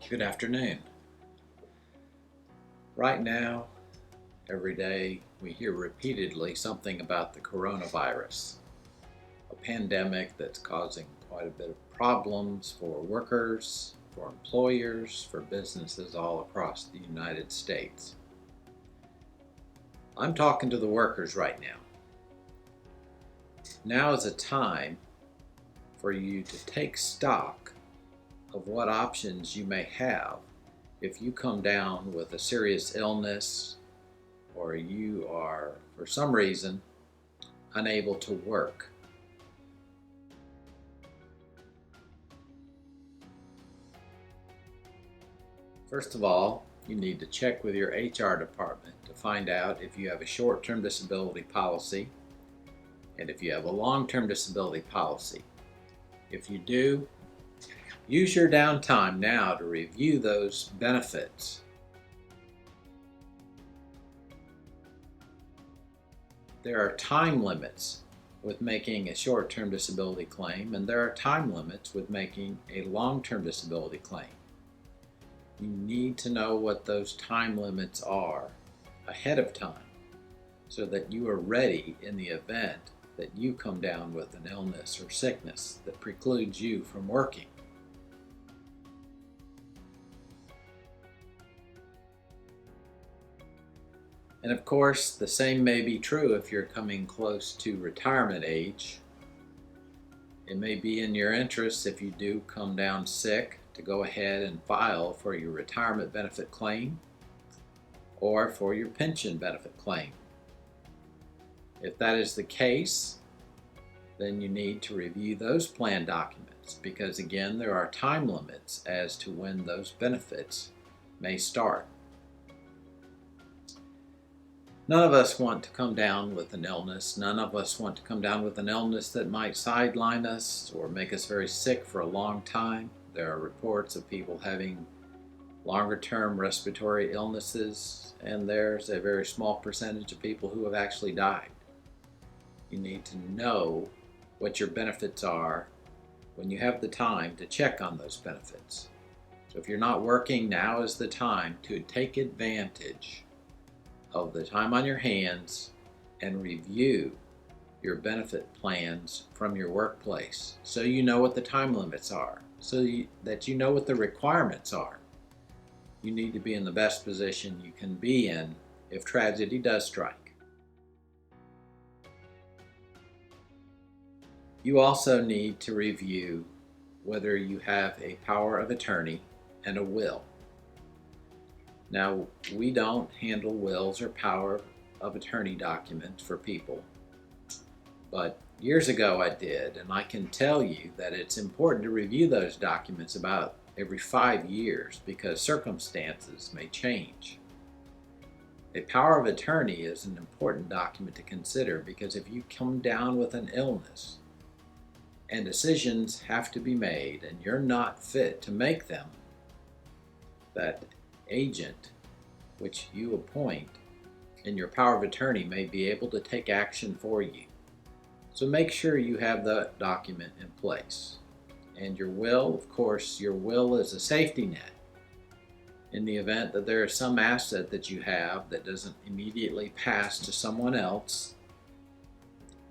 Good afternoon. Right now, every day, we hear repeatedly something about the coronavirus, a pandemic that's causing quite a bit of problems for workers, for employers, for businesses all across the United States. I'm talking to the workers right now. Now is a time for you to take stock of what options you may have if you come down with a serious illness or you are, for some reason, unable to work. First of all, you need to check with your HR department to find out if you have a short-term disability policy and if you have a long-term disability policy. If you do, use your downtime now to review those benefits. There are time limits with making a short-term disability claim, and there are time limits with making a long-term disability claim. You need to know what those time limits are ahead of time so that you are ready in the event that you come down with an illness or sickness that precludes you from working. And of course, the same may be true if you're coming close to retirement age. It may be in your interest, if you do come down sick, to go ahead and file for your retirement benefit claim or for your pension benefit claim. If that is the case, then you need to review those plan documents because, again, there are time limits as to when those benefits may start. None of us want to come down with an illness. None of us want to come down with an illness that might sideline us or make us very sick for a long time. There are reports of people having longer-term respiratory illnesses, and there's a very small percentage of people who have actually died. You need to know what your benefits are when you have the time to check on those benefits. So if you're not working, now is the time to take advantage of the time on your hands and review your benefit plans from your workplace so you know what the time limits are, so that you know what the requirements are. You need to be in the best position you can be in if tragedy does strike. You also need to review whether you have a power of attorney and a will. Now, we don't handle wills or power of attorney documents for people, but years ago I did, and I can tell you that it's important to review those documents about every 5 years because circumstances may change. A power of attorney is an important document to consider because if you come down with an illness and decisions have to be made and you're not fit to make them, that agent which you appoint in your power of attorney may be able to take action for you. So make sure you have that document in place. And your will, of course, your will is a safety net. In the event that there is some asset that you have that doesn't immediately pass to someone else,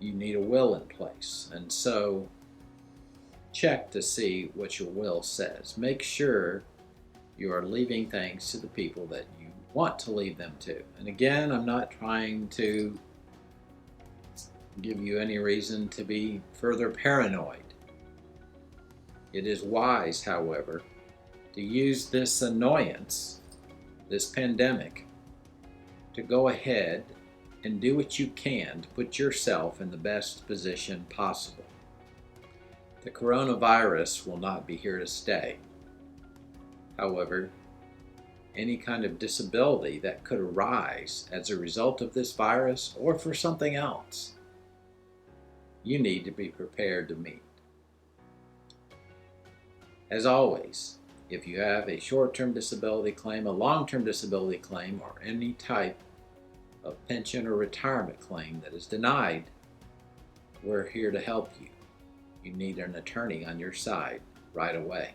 you need a will in place. And so check to see what your will says. Make sure you are leaving things to the people that you want to leave them to. And again, I'm not trying to give you any reason to be further paranoid. It is wise, however, to use this annoyance, this pandemic, to go ahead and do what you can to put yourself in the best position possible. The coronavirus will not be here to stay. However, any kind of disability that could arise as a result of this virus or for something else, you need to be prepared to meet. As always, if you have a short-term disability claim, a long-term disability claim, or any type of pension or retirement claim that is denied, we're here to help you. You need an attorney on your side right away.